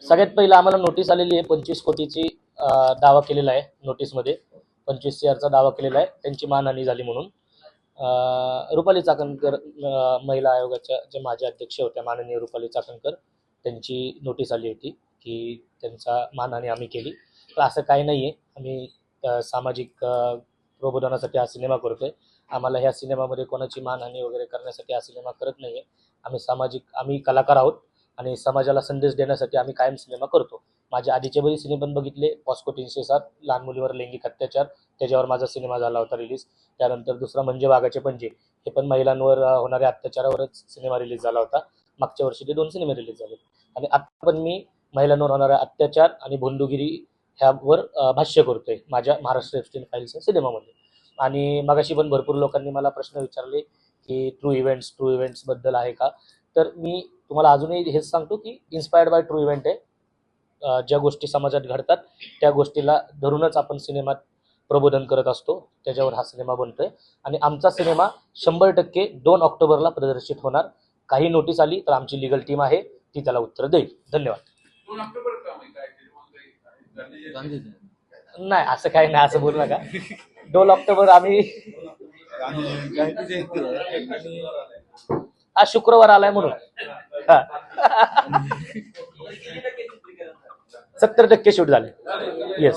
सगळ्यात पहिलं आम्हाला नोटीस आलेली आहे 25 कोटीची दावा केलेला आहे नोटीसमध्ये 25 CRचा दावा केलेला आहे त्यांची मानहानी झाली म्हणून. रुपाली चाकणकर महिला आयोगाच्या जे माजी अध्यक्ष होत्या माननीय रुपाली चाकणकर त्यांची नोटीस आली होती की त्यांचा मानहानी आम्ही केली. तर असं काही नाही आहे. आम्ही सामाजिक प्रबोधनासाठी हा सिनेमा करतोय. आम्हाला ह्या सिनेमामध्ये कोणाची मानहानी वगैरे करण्यासाठी हा सिनेमा करत नाही आहे. आम्ही कलाकार आहोत आणि समाजाला संदेश देण्यासाठी आम्ही कायम सिनेमा करतो. माझे आधीचे बरी सिनेमे पण बघितले. पॉस्को 307 लहान मुलीवर लैंगिक अत्याचार त्याच्यावर माझा सिनेमा झाला होता रिलीज. त्यानंतर दुसरा म्हणजे वाघाचे पंजे हे पण महिलांवर होणाऱ्या अत्याचारावरच सिनेमा रिलीज झाला होता. मागच्या वर्षी ते 2 सिनेमे रिलीज झाले आणि आता पण मी महिलांवर होणारा अत्याचार आणि भोंदूगिरी ह्यावर भाष्य करतोय माझ्या महाराष्ट्र एप्स्टीन फाईल्स या सिनेमामध्ये. आणि मगाशी पण भरपूर लोकांनी मला प्रश्न विचारले की ट्रू इव्हेंट्स बद्दल आहे का. तर मी तुम्हाला अजूनही हेच सांगतो की इन्स्पायर्ड बाय ट्रू इव्हेंट आहे. ज्या गोष्टी समाजात घडतात त्या गोष्टीला धरूनच आपण सिनेमात प्रबोधन करत असतो. त्याच्यावर हा सिनेमा बनतोय आणि आमचा सिनेमा 100% 2 ऑक्टोबरला प्रदर्शित होणार. काही नोटीस आली तर आमची लिगल टीम आहे ती त्याला उत्तर देईल. धन्यवाद. नाही असं काही नाही, असं बोलू नका. 2 ऑक्टोबर आम्ही आज शुक्रवार आलाय म्हणून 70% शूट झाले. येस.